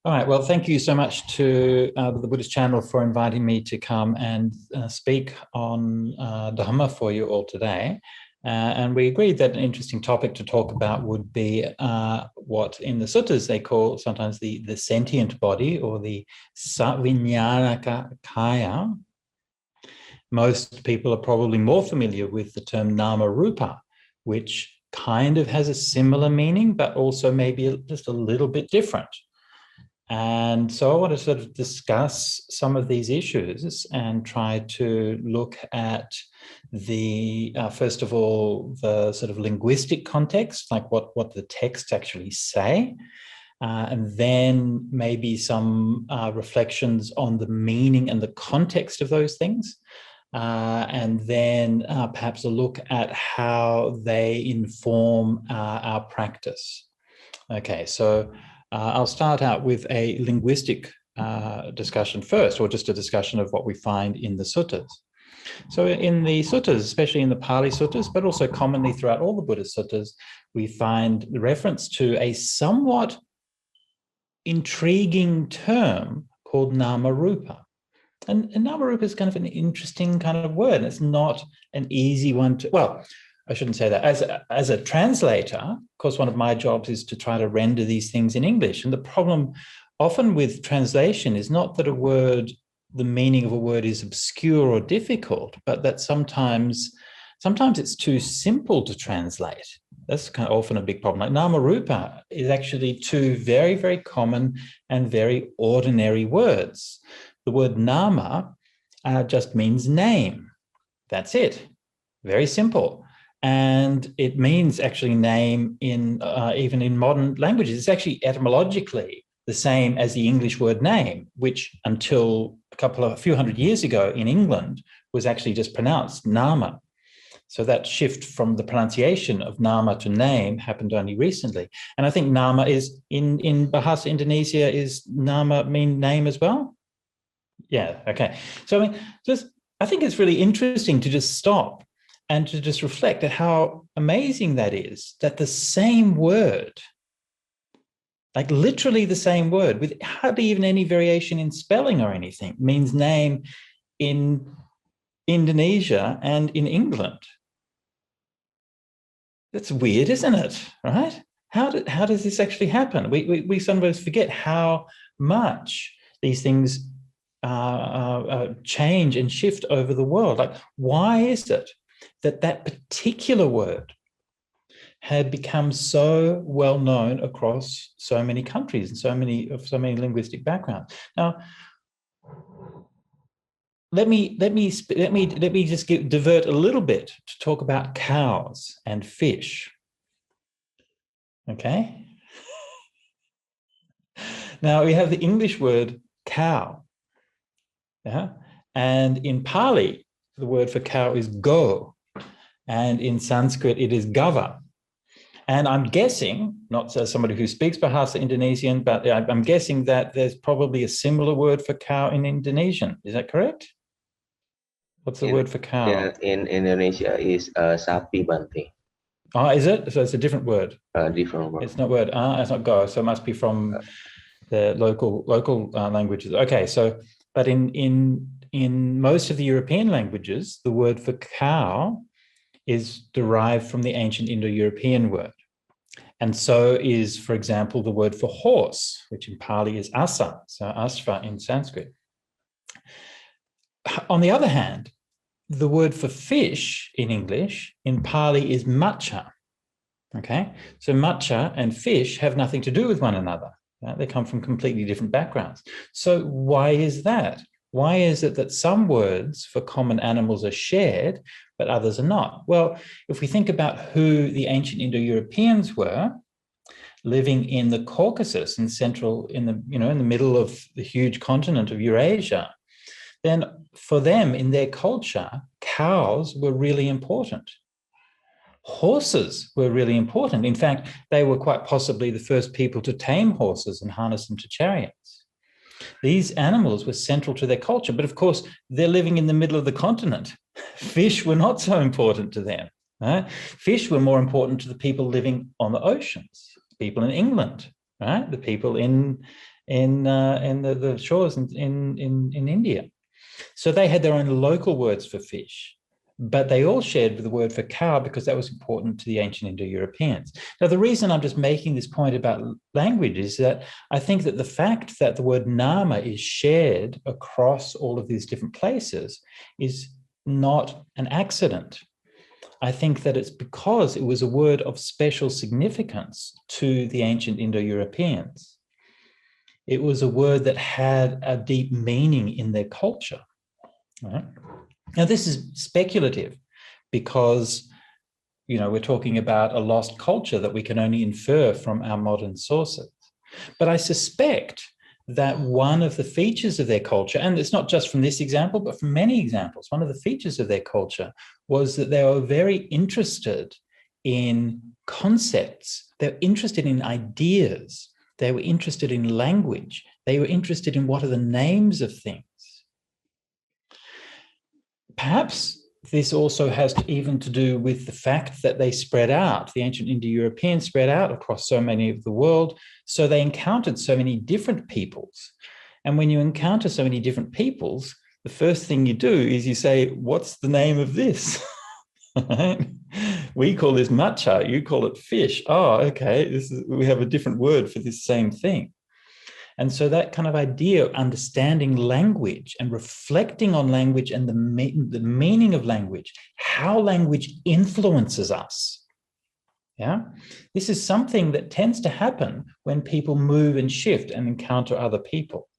All right. Well, thank you so much to the Buddhist channel for inviting me to come and speak on Dhamma for you all today. And we agreed that an interesting topic to talk about would be what in the suttas they call sometimes the sentient body, or the saviññānaka kaya. Most people are probably more familiar with the term Namarupa, which kind of has a similar meaning, but also maybe just a little bit different. And so I want to sort of discuss some of these issues and try to look at the, first of all, the sort of linguistic context, like what the texts actually say, and then maybe some reflections on the meaning and the context of those things, and then perhaps a look at how they inform our practice. Okay, so I'll start out with a linguistic discussion first, or just a discussion of what we find in the suttas. So in the suttas, especially in the Pali suttas, but also commonly throughout all the Buddhist suttas, we find the reference to a somewhat intriguing term called Namarupa. And Namarupa is kind of an interesting kind of word. It's not an easy one to, well, I shouldn't say that. As a translator, of course, one of my jobs is to try to render these things in English. And the problem often with translation is not that a word, the meaning of a word is obscure or difficult, but that sometimes it's too simple to translate. That's kind of often a big problem. Like Namarupa is actually two very, very common and very ordinary words. The word Nama just means name. That's it. Very simple. And it means actually name in even in modern languages. It's actually etymologically the same as the English word name, which until a few hundred years ago in England was actually just pronounced Nama. So that shift from the pronunciation of Nama to name happened only recently. And I think Nama is in Bahasa Indonesia, is Nama mean name as well? Yeah, okay. So I mean, I think it's really interesting to just stop and to just reflect at how amazing that is, that the same word, like literally the same word, with hardly even any variation in spelling or anything, means name in Indonesia and in England. That's weird, isn't it? Right? How does this actually happen? We sometimes forget how much these things change and shift over the world. Like, why is it that particular word had become so well known across so many countries and so many linguistic backgrounds? Now, let me just divert a little bit to talk about cows and fish. Okay. Now we have the English word cow. Yeah, and in Pali the word for cow is go. And in Sanskrit, it is gava. And I'm guessing, not as somebody who speaks Bahasa Indonesian, but I'm guessing that there's probably a similar word for cow in Indonesian. Is that correct? What's the word for cow? Yeah, in Indonesia is sapi bante. Oh, is it? So it's a different word. Different word. It's not word. It's not go. So it must be from the local languages. Okay. So, but in most of the European languages, the word for cow is derived from the ancient Indo-European word. And so is, for example, the word for horse, which in Pali is asa, so ashva in Sanskrit. On the other hand, the word for fish in English, in Pali, is matcha. Okay, so matcha and fish have nothing to do with one another. Right? They come from completely different backgrounds. So why is that? Why is it that some words for common animals are shared, but others are not? Well, if we think about who the ancient Indo-Europeans were, living in the Caucasus, in the middle of the huge continent of Eurasia, then for them, in their culture, cows were really important. Horses were really important. In fact, they were quite possibly the first people to tame horses and harness them to chariots. These animals were central to their culture, but of course, they're living in the middle of the continent. Fish were not so important to them. Right? Fish were more important to the people living on the oceans, people in England, right? The people in in the shores in India. So they had their own local words for fish, but they all shared the word for cow because that was important to the ancient Indo-Europeans. Now, the reason I'm just making this point about language is that I think that the fact that the word nama is shared across all of these different places is not an accident. I think that it's because it was a word of special significance to the ancient Indo-Europeans. It was a word that had a deep meaning in their culture. Right? Now, this is speculative because, we're talking about a lost culture that we can only infer from our modern sources. But I suspect that one of the features of their culture, and it's not just from this example, but from many examples, one of the features of their culture was that they were very interested in concepts. They're interested in ideas. They were interested in language. They were interested in what are the names of things. Perhaps this also has even to do with the fact that they spread out. The ancient Indo-Europeans spread out across so many of the world, so they encountered so many different peoples. And when you encounter so many different peoples, the first thing you do is you say, what's the name of this? We call this matcha, you call it fish. Oh, okay, we have a different word for this same thing. And so that kind of idea of understanding language and reflecting on language and the meaning of language, how language influences us. Yeah, this is something that tends to happen when people move and shift and encounter other people.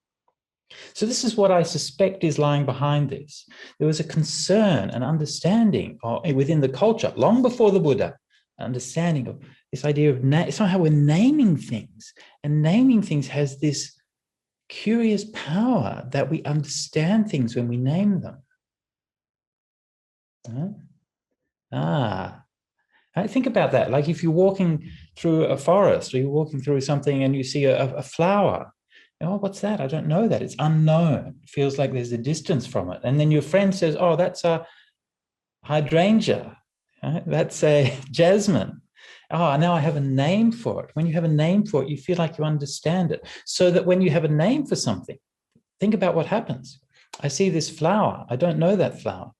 So this is what I suspect is lying behind this. There was a concern, an understanding within the culture, long before the Buddha, understanding of this idea of somehow we're naming things, and naming things has this curious power that we understand things when we name them. Think about that. Like if you're walking through a forest or you're walking through something and you see a flower, oh, what's that? I don't know that. It's unknown. It feels like there's a distance from it. And then your friend says, oh, that's a hydrangea. Right? That's a jasmine. Oh, now I have a name for it. When you have a name for it, you feel like you understand it. So that when you have a name for something, think about what happens. I see this flower. I don't know that flower.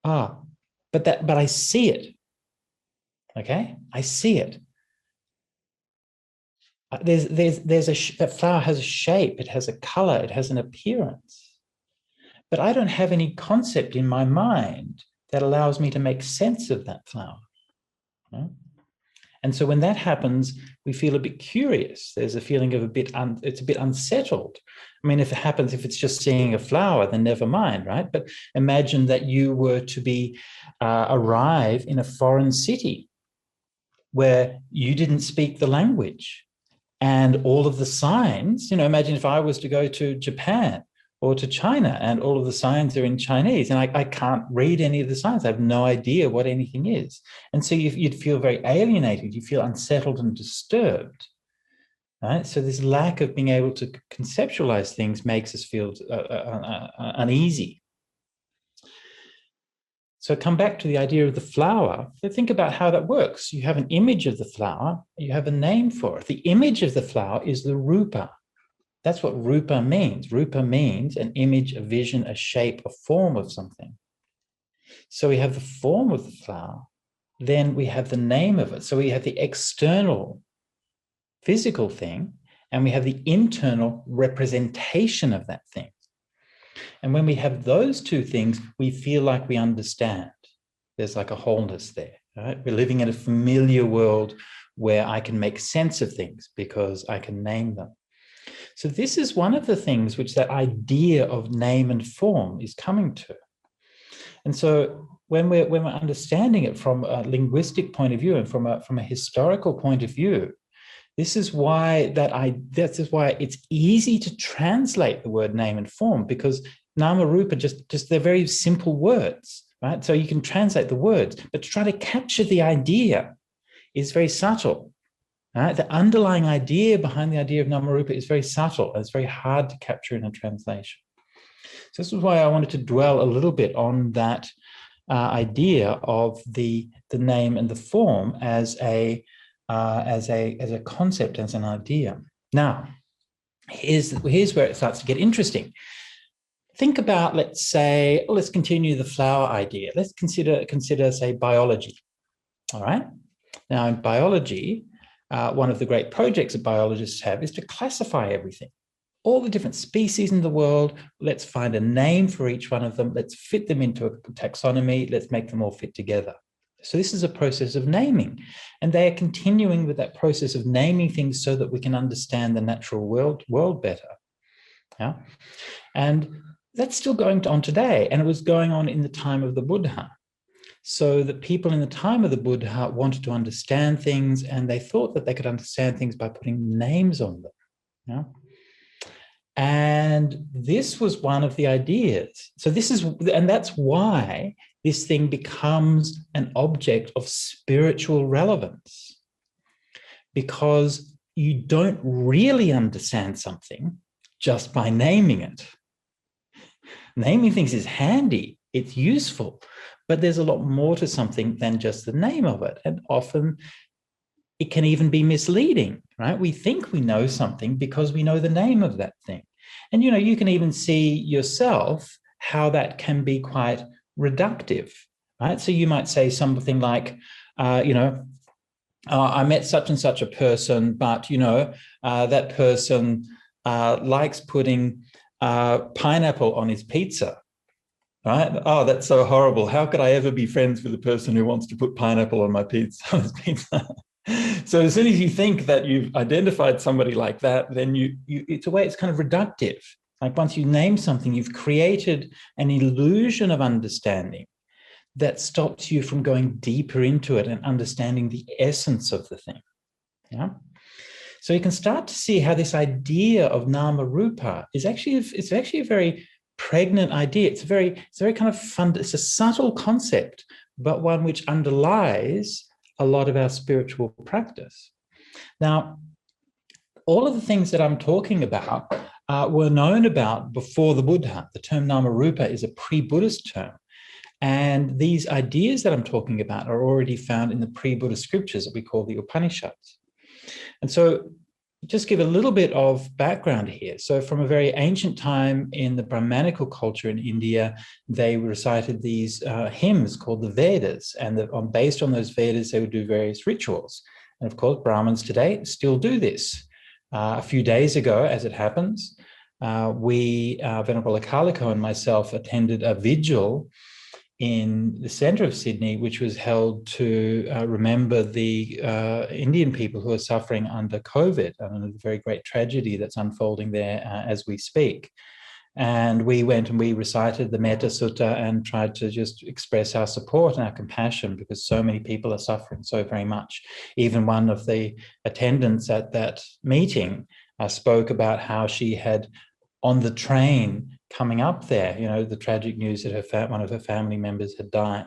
But I see it. Okay, I see it. That flower has a shape. It has a color. It has an appearance. But I don't have any concept in my mind that allows me to make sense of that flower. Right? And so when that happens, we feel a bit curious. There's a feeling of it's a bit unsettled. I mean, if it's just seeing a flower, then never mind, right? But imagine that you were to arrive in a foreign city where you didn't speak the language and all of the signs, imagine if I was to go to Japan or to China and all of the signs are in Chinese and I can't read any of the signs. I have no idea what anything is. And so you'd feel very alienated. You feel unsettled and disturbed. Right? So this lack of being able to conceptualize things makes us feel uneasy. So come back to the idea of the flower. Think about how that works. You have an image of the flower. You have a name for it. The image of the flower is the rupa. That's what rupa means. Rupa means an image, a vision, a shape, a form of something. So we have the form of the flower. Then we have the name of it. So we have the external physical thing, and we have the internal representation of that thing. And when we have those two things, we feel like we understand. There's like a wholeness there. Right? We're living in a familiar world where I can make sense of things because I can name them. So this is one of the things which that idea of name and form is coming to. And so when we're understanding it from a linguistic point of view and from a historical point of view, this is why it's easy to translate the word name and form, because Namarupa just they're very simple words, right? So you can translate the words, but to try to capture the idea is very subtle. Right? The underlying idea behind the idea of Namarupa is very subtle. And it's very hard to capture in a translation. So this is why I wanted to dwell a little bit on that idea of the name and the form as a concept, as an idea. Now, here's where it starts to get interesting. Think about, let's say, let's continue the flower idea. Let's consider, say, biology. All right. Now, in biology, one of the great projects that biologists have is to classify everything. All the different species in the world, let's find a name for each one of them. Let's fit them into a taxonomy. Let's make them all fit together. So this is a process of naming. And they are continuing with that process of naming things so that we can understand the natural world better. Yeah. And that's still going on today. And it was going on in the time of the Buddha. So the people in the time of the Buddha wanted to understand things, and they thought that they could understand things by putting names on them. Yeah. And this was one of the ideas. So that's why this thing becomes an object of spiritual relevance, because you don't really understand something just by naming it. Naming things is handy, it's useful, but there's a lot more to something than just the name of it. And often it can even be misleading, right? We think we know something because we know the name of that thing. And, you can even see yourself how that can be quite reductive, right? So you might say something like, I met such and such a person, but, that person likes putting pineapple on his pizza, right? Oh, that's so horrible. How could I ever be friends with a person who wants to put pineapple on my pizza? On his pizza? So as soon as you think that you've identified somebody like that, then it's a way, it's kind of reductive. Like once you name something, you've created an illusion of understanding that stops you from going deeper into it and understanding the essence of the thing. Yeah. So you can start to see how this idea of Namarupa is actually a very pregnant idea. It's a very kind of fun. It's a subtle concept, but one which underlies a lot of our spiritual practice. Now, all of the things that I'm talking about were known about before the Buddha. The term Namarupa is a pre-Buddhist term. And these ideas that I'm talking about are already found in the pre-Buddhist scriptures that we call the Upanishads. And so just give a little bit of background here. So from a very ancient time in the Brahmanical culture in India, they recited these hymns called the Vedas. And based on those Vedas, they would do various rituals. And of course, Brahmins today still do this. A few days ago, as it happens, Venerable Akaliko and myself attended a vigil in the centre of Sydney, which was held to remember the Indian people who are suffering under COVID, and a very great tragedy that's unfolding there as we speak. And we went and we recited the Metta Sutta and tried to just express our support and our compassion, because so many people are suffering so very much. Even one of the attendants at that meeting spoke about how she had, on the train coming up there, the tragic news that one of her family members had died.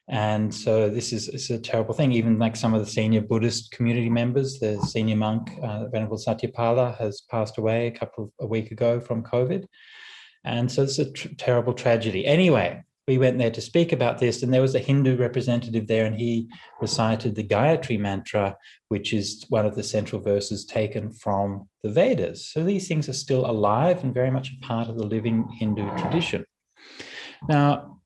And so it's a terrible thing. Even like some of the senior Buddhist community members, the senior monk, Venerable Satyapala, has passed away a week ago from COVID. And so it's a terrible tragedy. Anyway, we went there to speak about this, and there was a Hindu representative there, and he recited the Gayatri mantra, which is one of the central verses taken from the Vedas. So these things are still alive and very much a part of the living Hindu tradition. Now,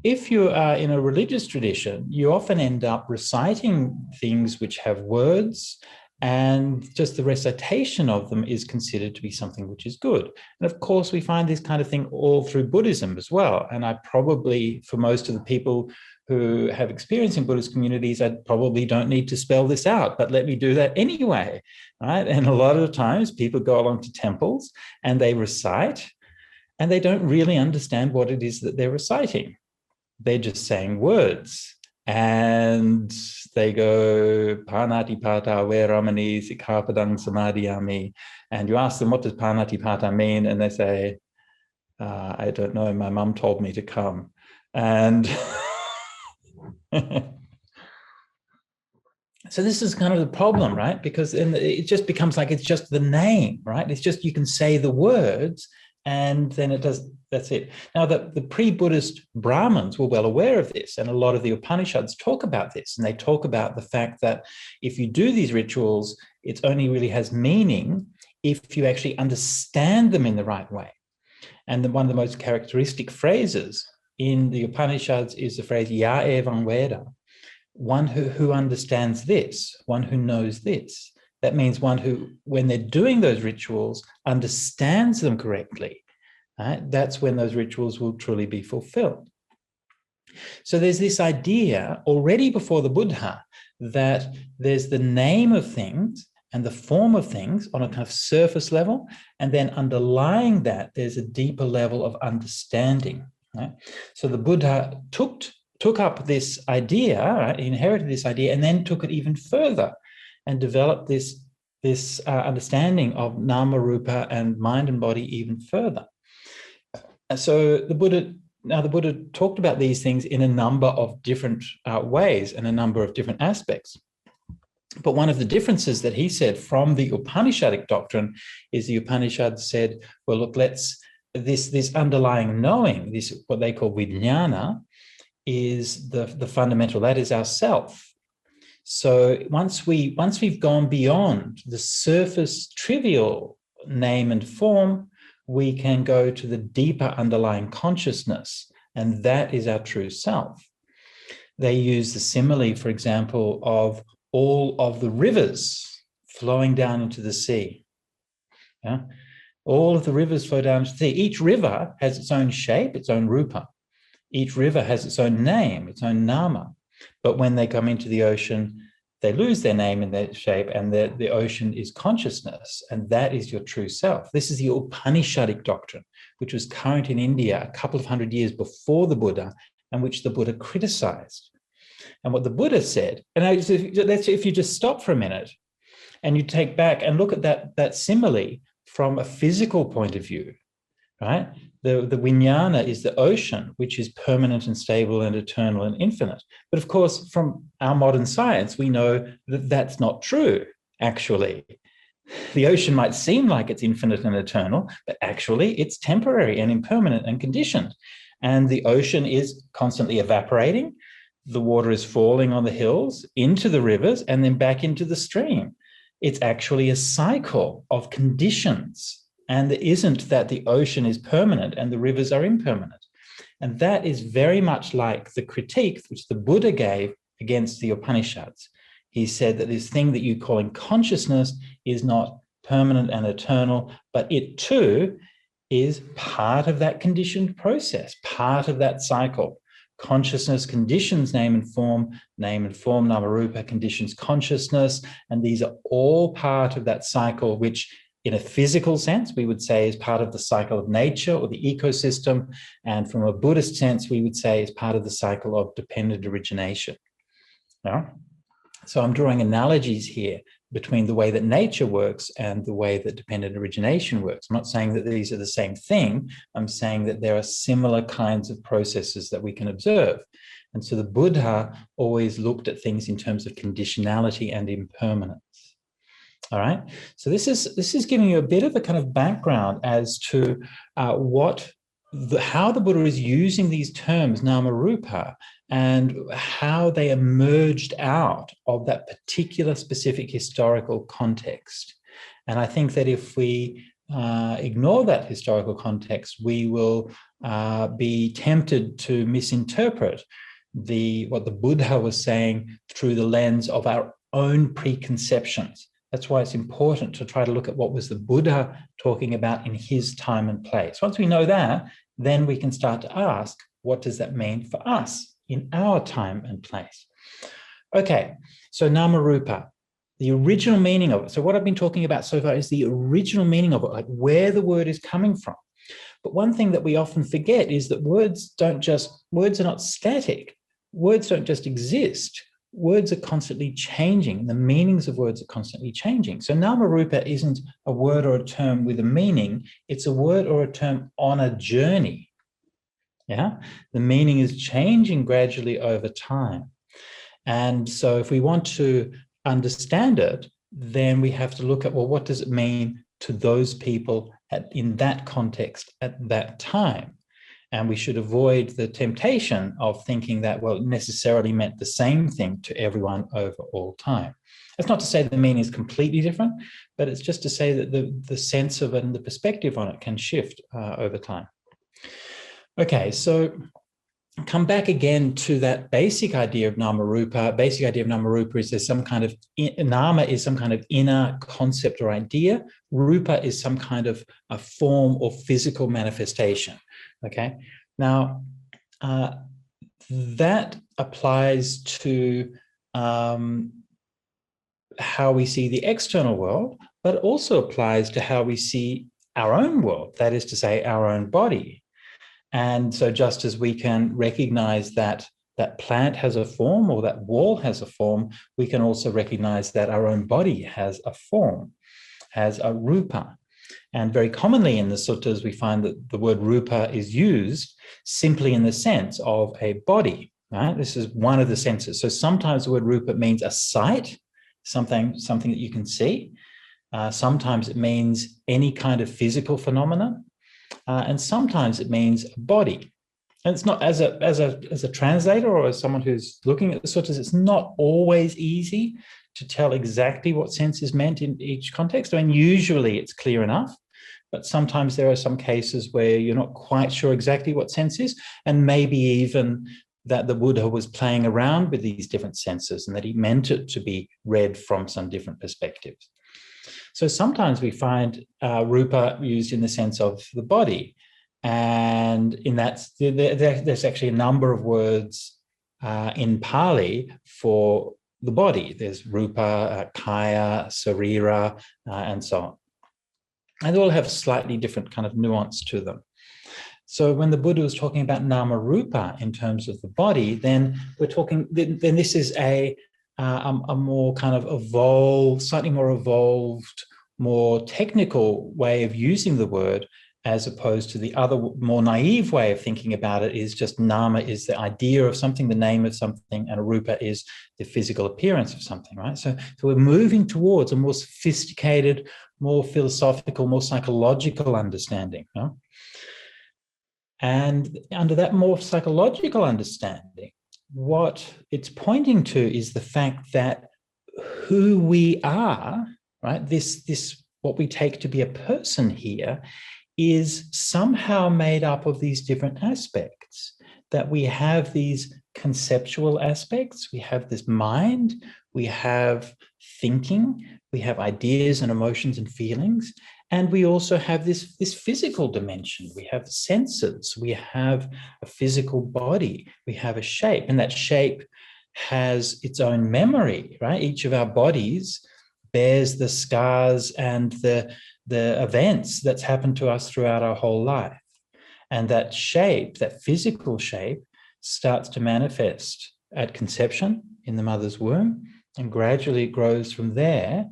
if you are in a religious tradition, you often end up reciting things which have words, and just the recitation of them is considered to be something which is good. And of course, we find this kind of thing all through Buddhism as well. And I probably, for most of the people who have experience in Buddhist communities, I probably don't need to spell this out, but let me do that anyway, right? And a lot of the times people go along to temples and they recite, and they don't really understand what it is that they're reciting. They're just saying words. And they go, Paramati pata ve ramani sikkhapadang samadhiyami. And you ask them, what does Paramati pata mean? And they say, I don't know, my mum told me to come. And so this is kind of the problem, right? Because it just becomes like it's just the name, right? It's just, you can say the words, and then that's it. Now, the pre-Buddhist Brahmins were well aware of this, and a lot of the Upanishads talk about this, and they talk about the fact that if you do these rituals, it only really has meaning if you actually understand them in the right way. And one of the most characteristic phrases in the Upanishads is the phrase ya evam veda, one who understands this, one who knows this. That means one who, when they're doing those rituals, understands them correctly. Right? That's when those rituals will truly be fulfilled. So there's this idea already before the Buddha that there's the name of things and the form of things on a kind of surface level, and then underlying that, there's a deeper level of understanding. Right? So the Buddha took up this idea, right? He inherited this idea, and then took it even further and developed this understanding of Namarupa and mind and body even further. So the Buddha talked about these things in a number of different ways and a number of different aspects. But one of the differences that he said from the Upanishadic doctrine is the Upanishad said, well, look, this underlying knowing, this what they call vijnana, is the fundamental, that is our self. So once we've gone beyond the surface trivial name and form, we can go to the deeper underlying consciousness, and that is our true self. They use the simile, for example, of all of the rivers flowing down into the sea. Yeah? All of the rivers flow down to the sea. Each river has its own shape, its own rupa. Each river has its own name, its own nama. But when they come into the ocean, they lose their name and their shape, and the ocean is consciousness, and that is your true self. This is the Upanishadic doctrine, which was current in India a couple of hundred years before the Buddha, and which the Buddha criticized. And what the Buddha said, and if you just stop for a minute and you take back and look at that simile from a physical point of view, right? The vijnana is the ocean, which is permanent and stable and eternal and infinite. But of course, from our modern science, we know that that's not true, actually. The ocean might seem like it's infinite and eternal, but actually it's temporary and impermanent and conditioned. And the ocean is constantly evaporating. The water is falling on the hills, into the rivers, and then back into the stream. It's actually a cycle of conditions. And it isn't that the ocean is permanent and the rivers are impermanent. And that is very much like the critique which the Buddha gave against the Upanishads. He said that this thing that you call in consciousness is not permanent and eternal, but it too is part of that conditioned process, part of that cycle. Consciousness conditions name and form, Namarupa conditions consciousness, and these are all part of that cycle, which in a physical sense, we would say is part of the cycle of nature or the ecosystem. And from a Buddhist sense, we would say is part of the cycle of dependent origination. Yeah? So I'm drawing analogies here between the way that nature works and the way that dependent origination works. I'm not saying that these are the same thing. I'm saying that there are similar kinds of processes that we can observe. And so the Buddha always looked at things in terms of conditionality and impermanence. All right. So this is giving you a bit of a kind of background as to how the Buddha is using these terms, Namarupa, and how they emerged out of that particular specific historical context. And I think that if we ignore that historical context, we will be tempted to misinterpret what the Buddha was saying through the lens of our own preconceptions. That's why it's important to try to look at what was the Buddha talking about in his time and place. Once we know that, then we can start to ask, what does that mean for us in our time and place? Okay, so Namarupa, the original meaning of it. So what I've been talking about so far is the original meaning of it, like where the word is coming from. But one thing that we often forget is that words are not static. Words don't just exist. Words are constantly changing. The meanings of words are constantly changing. So Namarupa isn't a word or a term with a meaning. It's a word or a term on a journey. Yeah, the meaning is changing gradually over time. And so if we want to understand it, then we have to look at, well, what does it mean to those people in that context at that time? And we should avoid the temptation of thinking that, well, it necessarily meant the same thing to everyone over all time. It's not to say the meaning is completely different, but it's just to say that the sense of it and the perspective on it can shift over time. Okay, so come back again to that basic idea of Namarupa. Basic idea of Namarupa is there's some kind of, Nama is some kind of inner concept or idea. Rupa is some kind of a form or physical manifestation, okay? Now, that applies to how we see the external world, but also applies to how we see our own world, that is to say, our own body. And so just as we can recognize that that plant has a form or that wall has a form, we can also recognize that our own body has a form, has a rupa. And very commonly in the suttas, we find that the word rupa is used simply in the sense of a body, right? This is one of the senses. So sometimes the word rupa means a sight, something that you can see. Sometimes it means any kind of physical phenomena. And sometimes it means a body. And it's not, as a translator or as someone who's looking at the suttas, it's not always easy to tell exactly what sense is meant in each context. I mean, usually it's clear enough, but sometimes there are some cases where you're not quite sure exactly what sense is, and maybe even that the Buddha was playing around with these different senses and that he meant it to be read from some different perspectives. So sometimes we find rupa used in the sense of the body, and in that there's actually a number of words in Pali for the body. There's rupa, kaya, sarira, and so on. And they all have slightly different kind of nuance to them. So when the Buddha was talking about Namarupa in terms of the body, then we're talking, then this is a more kind of evolved, slightly more evolved, more technical way of using the word, as opposed to the other more naive way of thinking about it is just nama is the idea of something, the name of something, and rupa is the physical appearance of something, right? So we're moving towards a more sophisticated, more philosophical, more psychological understanding, you know? And under that more psychological understanding, what it's pointing to is the fact that who we are, right, this what we take to be a person here, is somehow made up of these different aspects, that we have these conceptual aspects, we have this mind, we have thinking, we have ideas and emotions and feelings, and we also have this physical dimension. We have senses, we have a physical body, we have a shape, and that shape has its own memory, right? Each of our bodies bears the scars and the events that's happened to us throughout our whole life. And that shape, that physical shape, starts to manifest at conception in the mother's womb, and gradually grows from there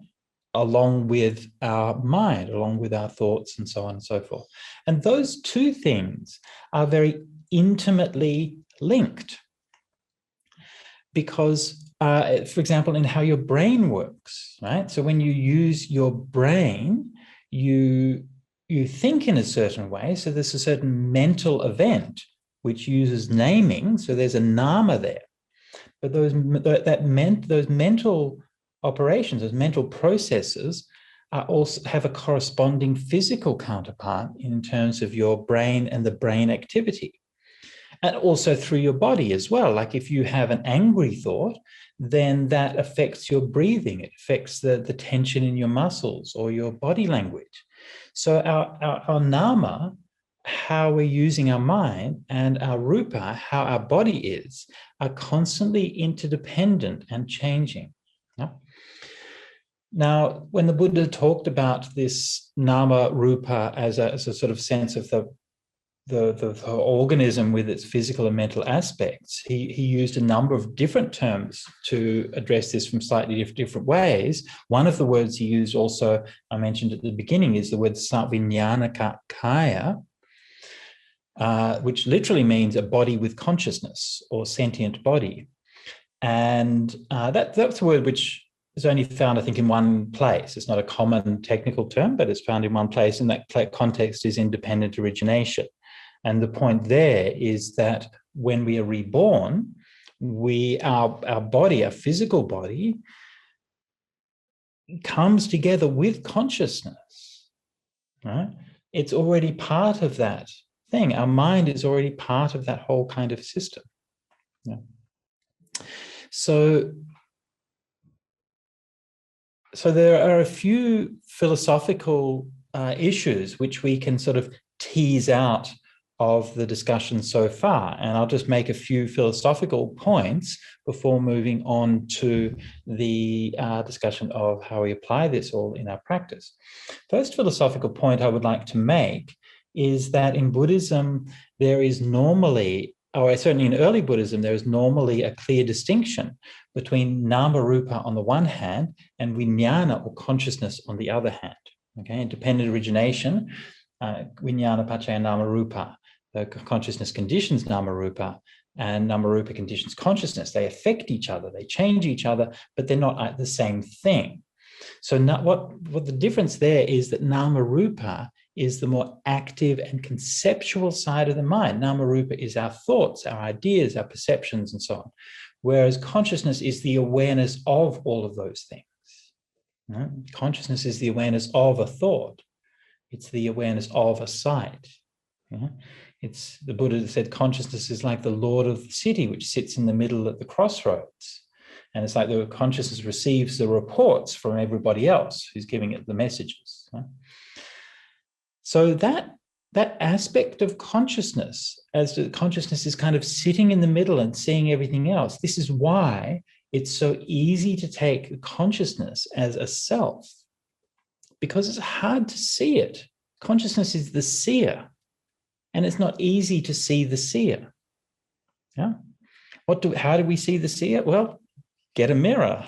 along with our mind, along with our thoughts, and so on and so forth. And those two things are very intimately linked because, for example, in how your brain works, right? So when you use your brain, you think in a certain way, so there's a certain mental event which uses naming, so there's a nama there. But those mental operations, those mental processes also have a corresponding physical counterpart in terms of your brain and the brain activity. And also through your body as well. Like if you have an angry thought, then that affects your breathing. It affects the tension in your muscles or your body language. So our nama, how we're using our mind, and our rupa, how our body is, are constantly interdependent and changing. Yeah? Now, when the Buddha talked about this nama rupa as a sort of sense of the organism with its physical and mental aspects, he used a number of different terms to address this from slightly different ways. One of the words he used also, I mentioned at the beginning, is the word savinyanaka kaya, which literally means a body with consciousness or sentient body. And that's a word which is only found, I think, in one place. It's not a common technical term, but it's found in one place, and that context is independent origination. And the point there is that when we are reborn, our body, our physical body, comes together with consciousness, right? It's already part of that thing. Our mind is already part of that whole kind of system. Yeah. So there are a few philosophical issues which we can sort of tease out of the discussion so far. And I'll just make a few philosophical points before moving on to the discussion of how we apply this all in our practice. First philosophical point I would like to make is that in Buddhism, there is normally, or certainly in early Buddhism, there is normally a clear distinction between Namarupa on the one hand and Vijnana or consciousness on the other hand. Okay, independent origination, Vijnana Pacaya Namarupa. The consciousness conditions Namarupa and Namarupa conditions consciousness. They affect each other, they change each other, but they're not the same thing. So what the difference there is that Namarupa is the more active and conceptual side of the mind. Namarupa is our thoughts, our ideas, our perceptions, and so on. Whereas consciousness is the awareness of all of those things. Right? Consciousness is the awareness of a thought. It's the awareness of a sight. Yeah? It's the Buddha said consciousness is like the lord of the city, which sits in the middle at the crossroads. And it's like the consciousness receives the reports from everybody else who's giving it the messages. Right? So that aspect of consciousness, as the consciousness is kind of sitting in the middle and seeing everything else, this is why it's so easy to take consciousness as a self, because it's hard to see it. Consciousness is the seer, and it's not easy to see the seer. Yeah. How do we see the seer? Well, get a mirror.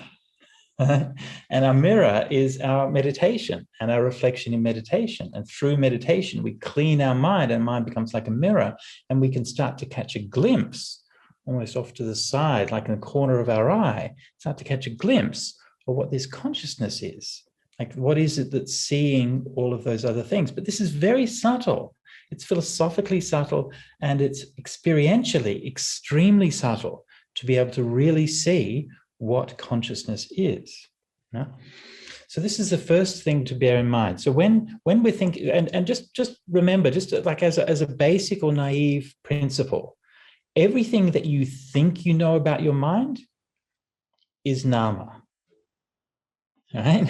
And our mirror is our meditation and our reflection in meditation. And through meditation, we clean our mind, and mind becomes like a mirror, and we can start to catch a glimpse, almost off to the side, like in the corner of our eye, start to catch a glimpse of what this consciousness is. Like, what is it that's seeing all of those other things? But this is very subtle. It's philosophically subtle, and it's experientially extremely subtle to be able to really see what consciousness is. Yeah? So this is the first thing to bear in mind. So when we're thinking, and just remember, just like as a basic or naive principle, everything that you think you know about your mind is nama. Right?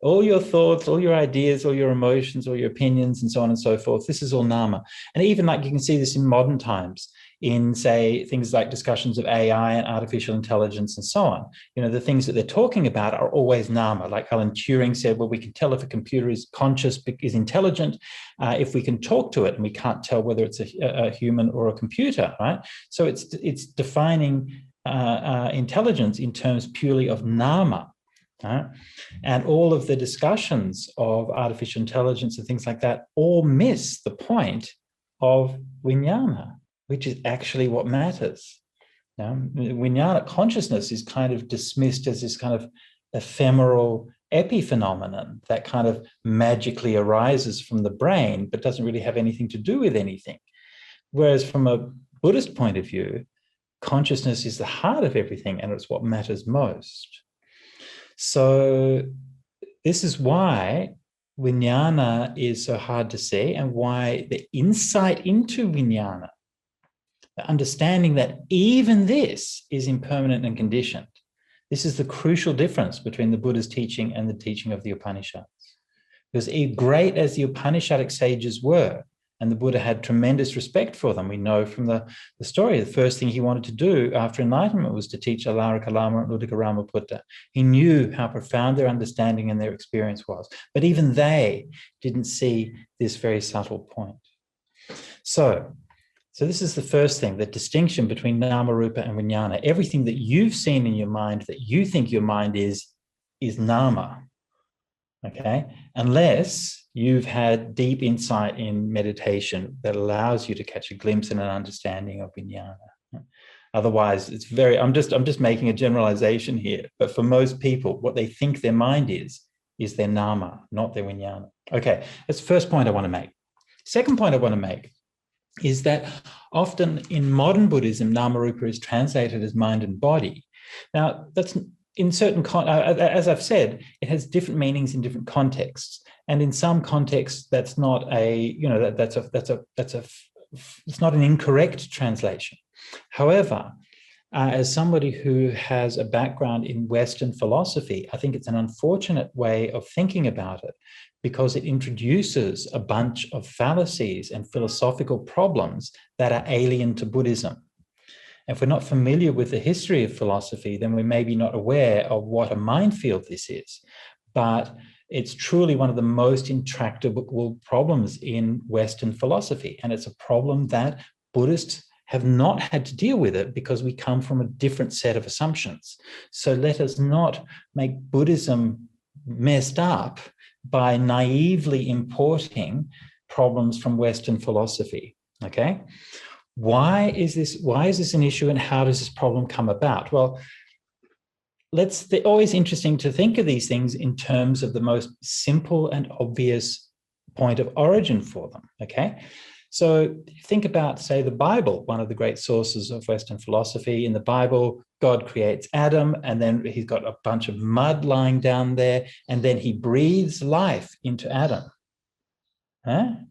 All your thoughts, all your ideas, all your emotions, all your opinions, and so on and so forth, this is all nama. And even like you can see this in modern times in, say, things like discussions of AI and artificial intelligence and so on. You know, the things that they're talking about are always nama. Like Alan Turing said, well, we can tell if a computer is conscious, is intelligent, if we can talk to it, and we can't tell whether it's a human or a computer, right? So it's defining intelligence in terms purely of nama. Right? And all of the discussions of artificial intelligence and things like that all miss the point of vijnana, which is actually what matters. Vijnana consciousness is kind of dismissed as this kind of ephemeral epiphenomenon that kind of magically arises from the brain, but doesn't really have anything to do with anything. Whereas from a Buddhist point of view, consciousness is the heart of everything, and it's what matters most. So this is why vijnana is so hard to see, and why the insight into vijnana, the understanding that even this is impermanent and conditioned, this is the crucial difference between the Buddha's teaching and the teaching of the Upanishads. Because great as the Upanishadic sages were, and the Buddha had tremendous respect for them. We know from the story, the first thing he wanted to do after enlightenment was to teach Alara Kalama and Uddhaka Ramaputta. He knew how profound their understanding and their experience was. But even they didn't see this very subtle point. So this is the first thing, the distinction between Namarupa and Vijnana. Everything that you've seen in your mind that you think your mind is Nama. Okay? Unless you've had deep insight in meditation that allows you to catch a glimpse and an understanding of vijnana. Otherwise, it's I'm just making a generalization here. But for most people, what they think their mind is their nama, not their vijnana. Okay, that's the first point I want to make. Second point I want to make is that often in modern Buddhism, Namarupa is translated as mind and body. Now, that's in certain, as I've said, it has different meanings in different contexts. And in some contexts, that's not it's not an incorrect translation. However, as somebody who has a background in Western philosophy, I think it's an unfortunate way of thinking about it, because it introduces a bunch of fallacies and philosophical problems that are alien to Buddhism. If we're not familiar with the history of philosophy, then we're maybe not aware of what a minefield this is. But it's truly one of the most intractable problems in Western philosophy. And it's a problem that Buddhists have not had to deal with it because we come from a different set of assumptions. So let us not make Buddhism messed up by naively importing problems from Western philosophy. Okay? Why is this an issue, and how does this problem come about? Well, it's always interesting to think of these things in terms of the most simple and obvious point of origin for them, okay? So think about, say, the Bible, one of the great sources of Western philosophy. In the Bible, God creates Adam, and then he's got a bunch of mud lying down there, and then he breathes life into Adam,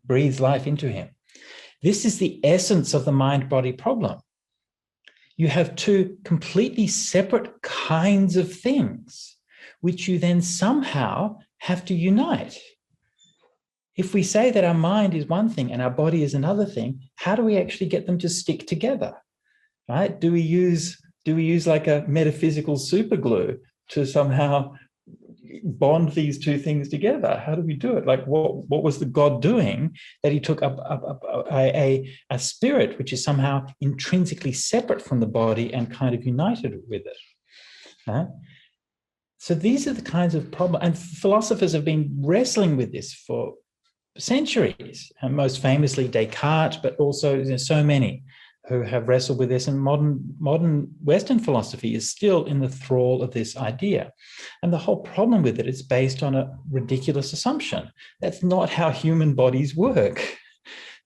breathes life into him. This is the essence of the mind-body problem. You have two completely separate kinds of things, which you then somehow have to unite. If we say that our mind is one thing and our body is another thing, how do we actually get them to stick together? Right? Do we use like a metaphysical super glue to somehow bond these two things together? How do we do it? Like, what was the God doing that he took a spirit which is somehow intrinsically separate from the body and kind of united with it? Right? So these are the kinds of problems, and philosophers have been wrestling with this for centuries, and most famously Descartes, but also so many who have wrestled with this, and modern Western philosophy is still in the thrall of this idea. And the whole problem with it is based on a ridiculous assumption. That's not how human bodies work.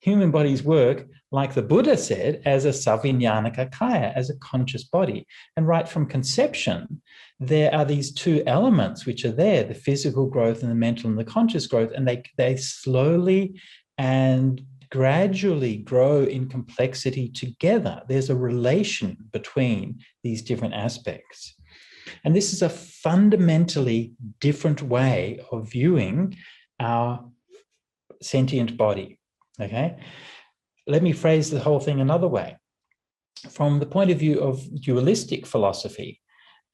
Human bodies work, like the Buddha said, as a savijnanaka kaya, as a conscious body. And right from conception, there are these two elements which are there, the physical growth and the mental and the conscious growth, and they slowly and gradually grow in complexity together. There's a relation between these different aspects. And this is a fundamentally different way of viewing our sentient body. Okay? Let me phrase the whole thing another way. From the point of view of dualistic philosophy,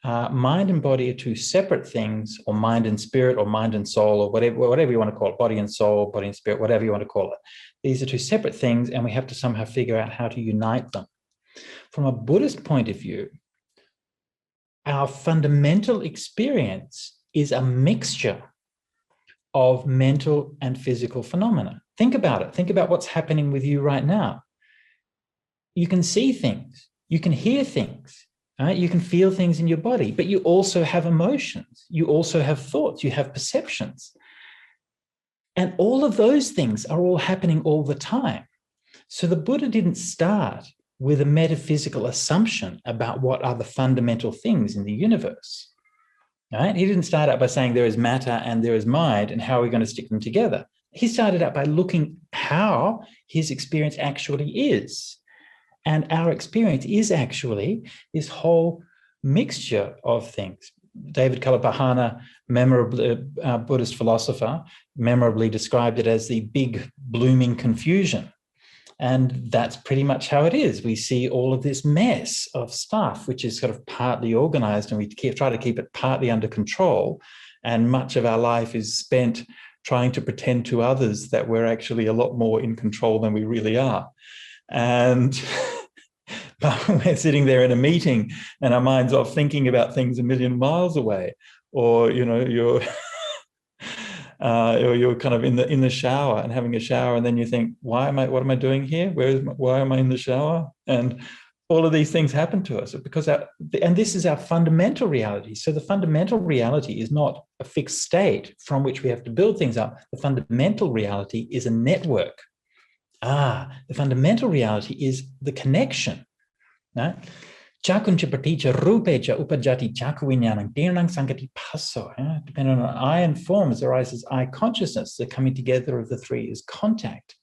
mind and body are two separate things, or mind and spirit, or mind and soul, or whatever you want to call it, body and soul, body and spirit, whatever you want to call it. These are two separate things, and we have to somehow figure out how to unite them. From a Buddhist point of view, our fundamental experience is a mixture of mental and physical phenomena. Think about it. Think about what's happening with you right now. You can see things. You can hear things. Right? You can feel things in your body, but you also have emotions. You also have thoughts. You have perceptions. And all of those things are all happening all the time. So the Buddha didn't start with a metaphysical assumption about what are the fundamental things in the universe. Right? He didn't start out by saying there is matter and there is mind, and how are we going to stick them together? He started out by looking how his experience actually is. And our experience is actually this whole mixture of things. David Kalapahana, memorable Buddhist philosopher, memorably described it as the big blooming confusion. And that's pretty much how it is. We see all of this mess of stuff, which is sort of partly organized, and we try to keep it partly under control. And much of our life is spent trying to pretend to others that we're actually a lot more in control than we really are. And but we're sitting there in a meeting and our mind's off thinking about things a million miles away, or you're or you're kind of in the shower and having a shower, and then you think, what am I doing here? Why am I in the shower? And all of these things happen to us because and this is our fundamental reality. So the fundamental reality is not a fixed state from which we have to build things up. The fundamental reality is a network. The fundamental reality is the connection. Right? Chakuncha pratica rupecha upajati chaku vinyanam dirnang sangati passo. Depending on eye and form, as arises eye consciousness, the coming together of the three is contact.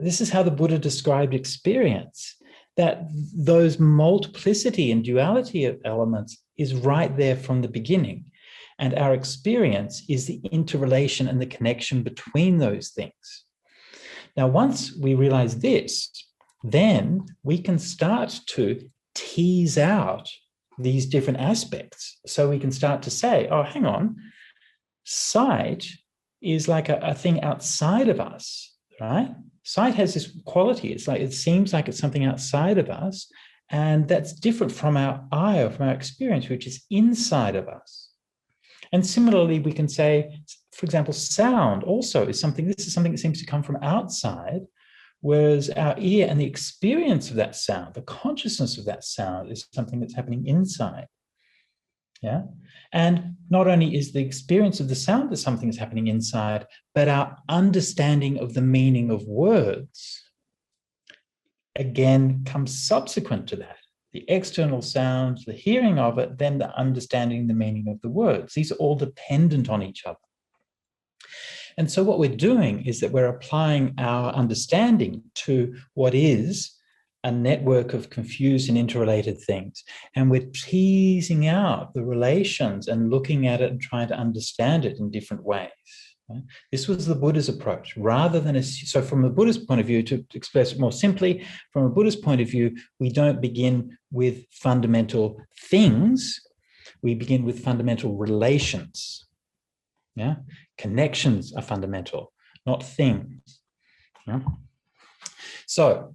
This is how the Buddha described experience, that those multiplicity and duality of elements is right there from the beginning. And our experience is the interrelation and the connection between those things. Now, once we realize this, then we can start to tease out these different aspects. So we can start to say, oh, hang on, sight is like a thing outside of us, right? Sight has this quality. It's like, it seems like it's something outside of us, and that's different from our eye or from our experience, which is inside of us. And similarly, we can say, for example, sound also is something, this is something that seems to come from outside, whereas our ear and the experience of that sound, the consciousness of that sound is something that's happening inside. Yeah. And not only is the experience of the sound that something is happening inside, but our understanding of the meaning of words, again, comes subsequent to that. The external sounds, the hearing of it, then the understanding the meaning of the words. These are all dependent on each other. And so what we're doing is that we're applying our understanding to what is a network of confused and interrelated things. And we're teasing out the relations and looking at it and trying to understand it in different ways. This was the Buddha's approach, rather than so from a Buddhist point of view, to express it more simply, from a Buddhist point of view, we don't begin with fundamental things, we begin with fundamental relations. Yeah, connections are fundamental, not things. Yeah? So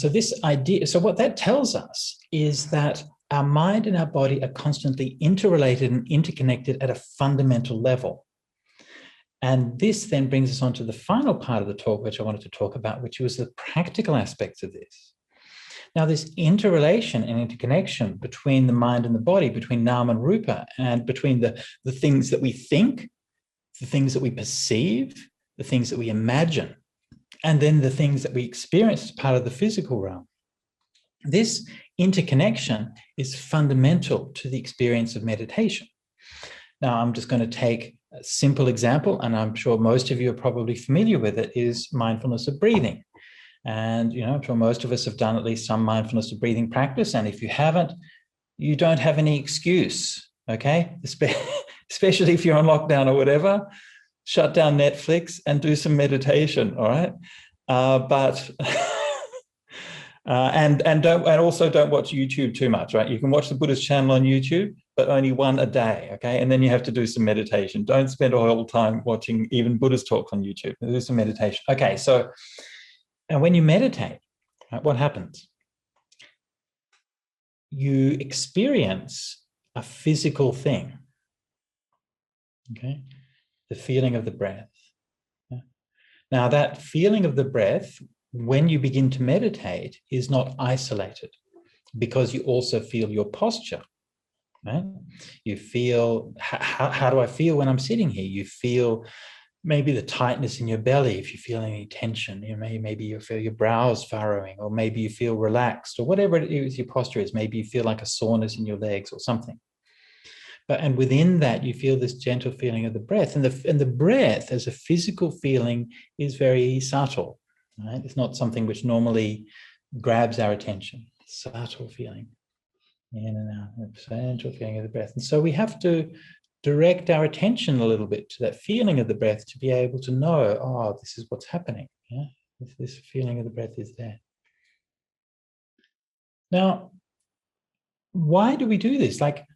this idea, so what that tells us is that our mind and our body are constantly interrelated and interconnected at a fundamental level. And this then brings us on to the final part of the talk, which I wanted to talk about, which was the practical aspects of this. Now, this interrelation and interconnection between the mind and the body, between Nama and Rupa, and between the things that we think, the things that we perceive, the things that we imagine, and then the things that we experience as part of the physical realm. This interconnection is fundamental to the experience of meditation. Now, I'm just going to take a simple example, and I'm sure most of you are probably familiar with it, is mindfulness of breathing. And, I'm sure most of us have done at least some mindfulness of breathing practice. And if you haven't, you don't have any excuse, okay? Especially if you're on lockdown or whatever, shut down Netflix and do some meditation, all right? And also don't watch YouTube too much, right? You can watch the Buddhist channel on YouTube, but only one a day, okay? And then you have to do some meditation. Don't spend all the time watching even Buddhist talks on YouTube. Do some meditation. Okay, so and when you meditate, right, what happens? You experience a physical thing, okay? The feeling of the breath. Yeah. Now, that feeling of the breath, when you begin to meditate, is not isolated, because you also feel your posture, right? You feel, how do I feel when I'm sitting here? You feel maybe the tightness in your belly, if you feel any tension. Maybe you feel your brows furrowing, or maybe you feel relaxed, or whatever it is your posture is. Maybe you feel like a soreness in your legs or something. And within that, you feel this gentle feeling of the breath. And the breath as a physical feeling is very subtle, right? It's not something which normally grabs our attention. Subtle feeling, in and out, gentle feeling of the breath. And so we have to direct our attention a little bit to that feeling of the breath to be able to know, oh, this is what's happening. Yeah? This feeling of the breath is there. Now, why do we do this? Like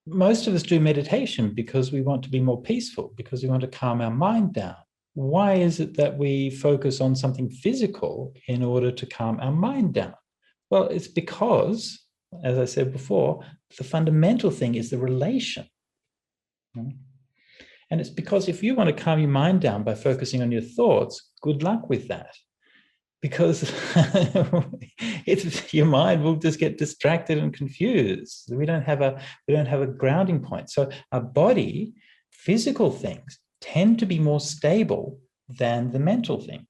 most of us do meditation because we want to be more peaceful, because we want to calm our mind down. Why is it that we focus on something physical in order to calm our mind down? Well, it's because, as I said before, the fundamental thing is the relation. And it's because if you want to calm your mind down by focusing on your thoughts, good luck with that. Because your mind will just get distracted and confused. We don't have a grounding point. So our body, physical things, tend to be more stable than the mental things.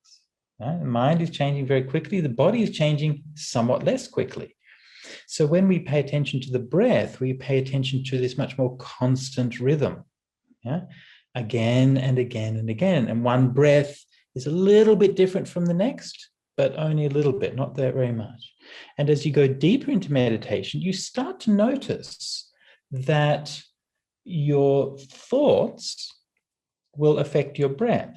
Right? The mind is changing very quickly. The body is changing somewhat less quickly. So when we pay attention to the breath, we pay attention to this much more constant rhythm, yeah? Again and again and again. And one breath is a little bit different from the next, but only a little bit, not that very much. And as you go deeper into meditation, you start to notice that your thoughts will affect your breath.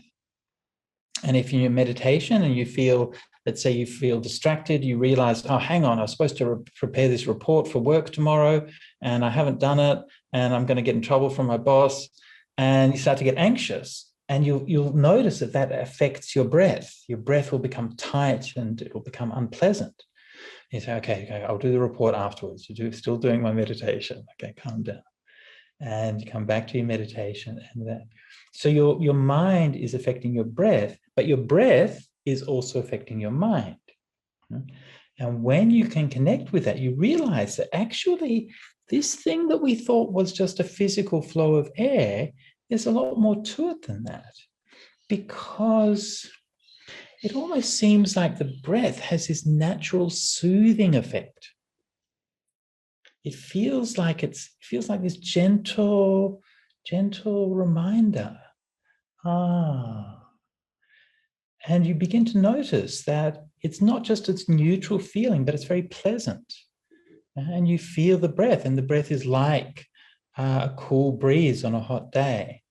And if you're in meditation and you feel, let's say you feel distracted, you realize, oh, hang on, I was supposed to prepare this report for work tomorrow and I haven't done it and I'm going to get in trouble from my boss. And you start to get anxious and you'll notice that affects your breath. Your breath will become tight and it will become unpleasant. You say, okay, I'll do the report afterwards. You're still doing my meditation. Okay, calm down. And you come back to your meditation and that. So your mind is affecting your breath, but your breath is also affecting your mind. And when you can connect with that, you realize that actually this thing that we thought was just a physical flow of air, there's a lot more to it than that, because it almost seems like the breath has this natural soothing effect. It feels like this gentle reminder. And you begin to notice that it's not just its neutral feeling, but it's very pleasant. And you feel the breath, and the breath is like a cool breeze on a hot day,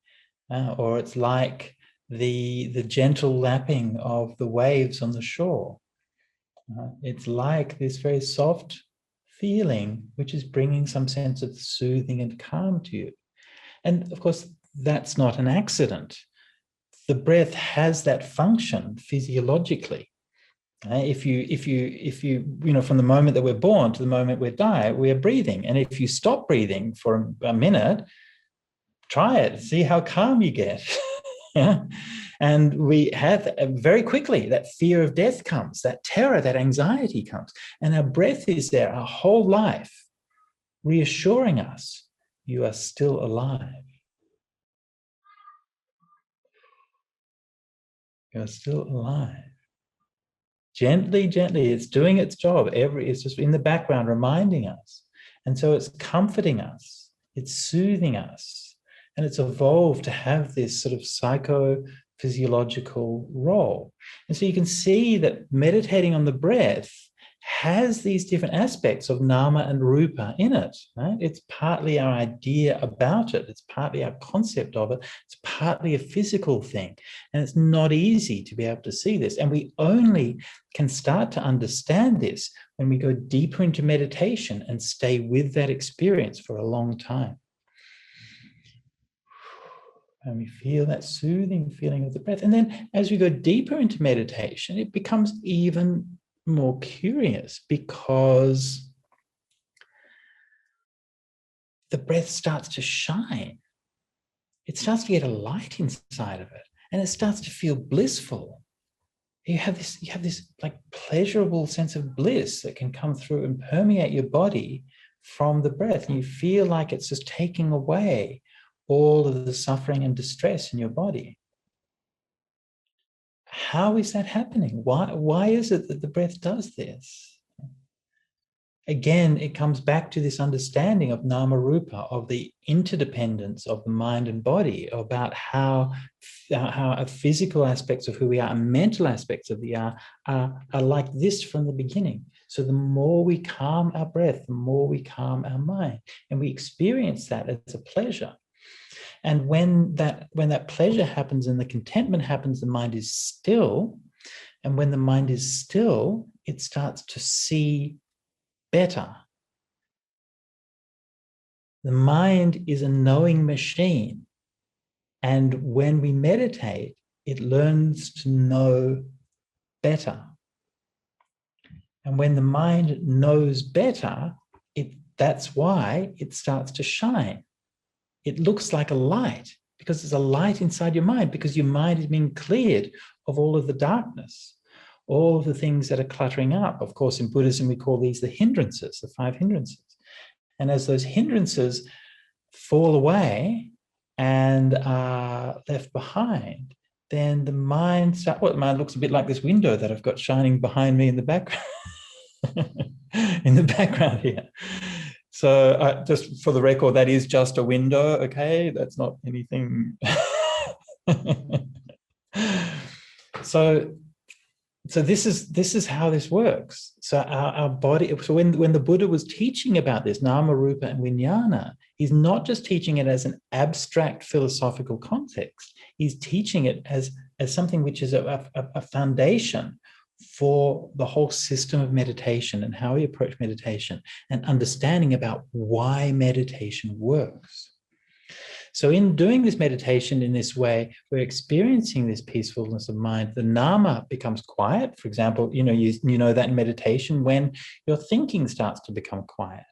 or it's like the gentle lapping of the waves on the shore. It's like this very soft feeling, which is bringing some sense of soothing and calm to you. And of course, that's not an accident. The breath has that function physiologically. If you from the moment that we're born to the moment we die, we are breathing. And if you stop breathing for a minute, try it, see how calm you get. Yeah. And we have very quickly that fear of death comes, that terror, that anxiety comes. And our breath is there our whole life, reassuring us, you are still alive. You're still alive. Gently, it's doing its job. It's just in the background reminding us. And so it's comforting us, it's soothing us, and it's evolved to have this sort of psychophysiological role. And so you can see that meditating on the breath has these different aspects of nama and rupa in it. Right? It's partly our idea about it. It's partly our concept of it. It's partly a physical thing. And it's not easy to be able to see this. And we only can start to understand this when we go deeper into meditation and stay with that experience for a long time. And we feel that soothing feeling of the breath. And then as we go deeper into meditation, it becomes even more curious, because the breath starts to shine. It starts to get a light inside of it, and it starts to feel blissful. You have this like pleasurable sense of bliss that can come through and permeate your body from the breath. And you feel like it's just taking away all of the suffering and distress in your body. How is that happening? Why is it that the breath does this? Again, it comes back to this understanding of Namarupa, of the interdependence of the mind and body, about how physical aspects of who we are and mental aspects of the are like this from the beginning. So the more we calm our breath, the more we calm our mind, and we experience that as a pleasure. And when that pleasure happens and the contentment happens, the mind is still. And when the mind is still, it starts to see better. The mind is a knowing machine. And when we meditate, it learns to know better. And when the mind knows better, that's why it starts to shine. It looks like a light, because there's a light inside your mind, because your mind is being cleared of all of the darkness, all of the things that are cluttering up. Of course, in Buddhism, we call these the hindrances, the 5 hindrances. And as those hindrances fall away and are left behind, then the mind looks a bit like this window that I've got shining behind me in the background. in the background here. So just for the record, that is just a window, okay? That's not anything. So this is how this works. So our body, so when the Buddha was teaching about this, Namarupa and Vijnana, he's not just teaching it as an abstract philosophical context. He's teaching it as something which is a foundation for the whole system of meditation and how we approach meditation and understanding about why meditation works. So in doing this meditation in this way, we're experiencing this peacefulness of mind. The nama becomes quiet. For example, you know that in meditation when your thinking starts to become quiet,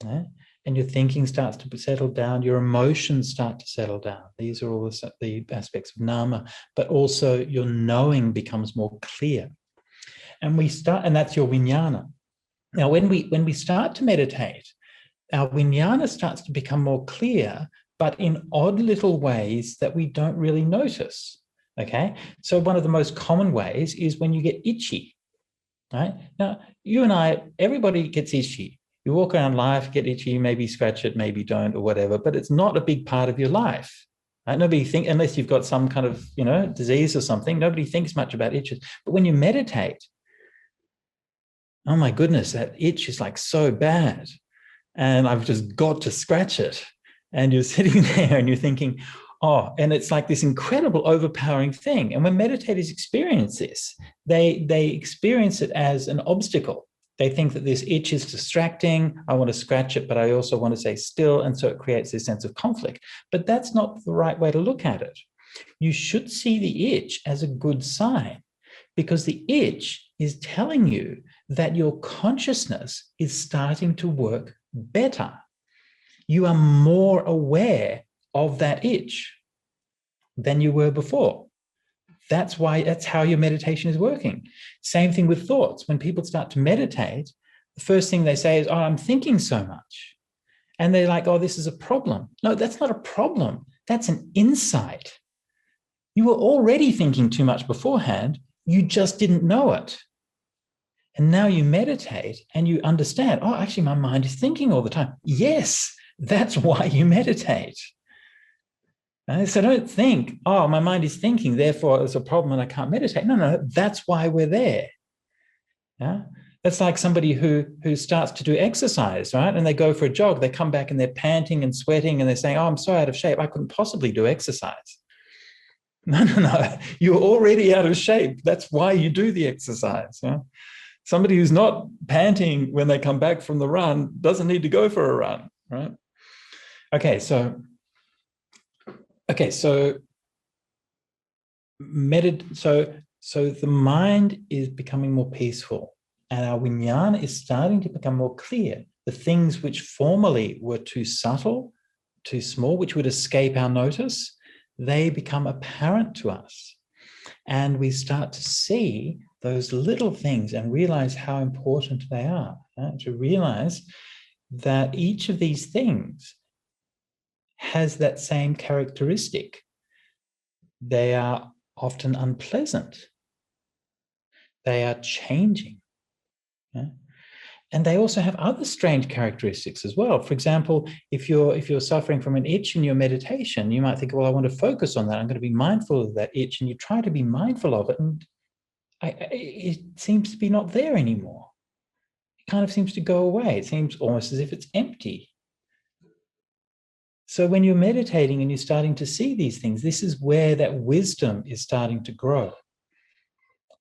right? And your thinking starts to settle down, your emotions start to settle down. These are all the aspects of nama, but also your knowing becomes more clear. And that's your vijnana. Now, when we start to meditate, our vijnana starts to become more clear, but in odd little ways that we don't really notice, okay? So one of the most common ways is when you get itchy, right? Now, you and I, everybody gets itchy. You walk around life, get itchy, maybe scratch it, maybe don't, or whatever, but it's not a big part of your life, right? Nobody thinks, unless you've got some kind of, disease or something, nobody thinks much about itches. But when you meditate, oh my goodness, that itch is like so bad, and I've just got to scratch it. And you're sitting there and you're thinking, oh, and it's like this incredible overpowering thing. And when meditators experience this, they experience it as an obstacle. They think that this itch is distracting. I want to scratch it, but I also want to stay still. And so it creates this sense of conflict. But that's not the right way to look at it. You should see the itch as a good sign, because the itch is telling you that your consciousness is starting to work better. You are more aware of that itch than you were before. That's how your meditation is working. Same thing with thoughts. When people start to meditate, the first thing they say is, oh, I'm thinking so much. And they're like, oh, this is a problem. No, that's not a problem. That's an insight. You were already thinking too much beforehand. You just didn't know it. And now you meditate and you understand, oh, actually, my mind is thinking all the time. Yes. That's why you meditate. So don't think, oh, my mind is thinking, therefore it's a problem and I can't meditate. No, that's why we're there. Yeah? That's like somebody who starts to do exercise, right? And they go for a jog, they come back and they're panting and sweating and they're saying, oh, I'm so out of shape, I couldn't possibly do exercise. No, you're already out of shape. That's why you do the exercise. Yeah? Somebody who's not panting when they come back from the run doesn't need to go for a run, right? Okay, so the mind is becoming more peaceful and our vijnana is starting to become more clear. The things which formerly were too subtle, too small, which would escape our notice, they become apparent to us. And we start to see those little things and realize how important they are, right? To realize that each of these things has that same characteristic. They are often unpleasant. They are changing. Yeah? And they also have other strange characteristics as well. For example, if you're suffering from an itch in your meditation, you might think, well, I want to focus on that. I'm going to be mindful of that itch. And you try to be mindful of it. And it seems to be not there anymore. It kind of seems to go away. It seems almost as if it's empty. So when you're meditating and you're starting to see these things, this is where that wisdom is starting to grow.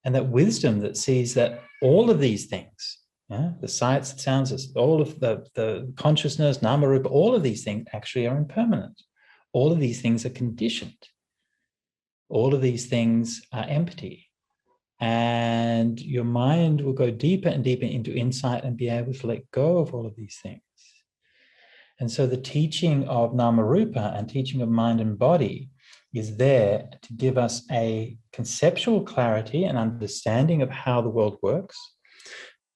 And that wisdom that sees that all of these things, the sights, the sounds, all of the consciousness, Namarupa, all of these things actually are impermanent. All of these things are conditioned. All of these things are empty. And your mind will go deeper and deeper into insight and be able to let go of all of these things. And so the teaching of Namarupa and teaching of mind and body is there to give us a conceptual clarity and understanding of how the world works.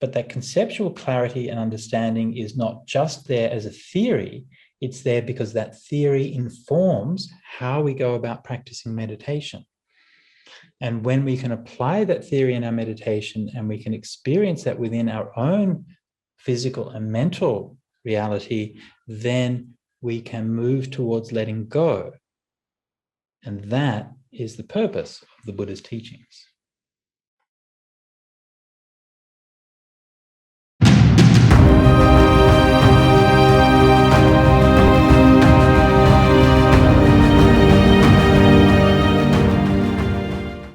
But that conceptual clarity and understanding is not just there as a theory, it's there because that theory informs how we go about practicing meditation. And when we can apply that theory in our meditation and we can experience that within our own physical and mental reality, then we can move towards letting go. And that is the purpose of the Buddha's teachings.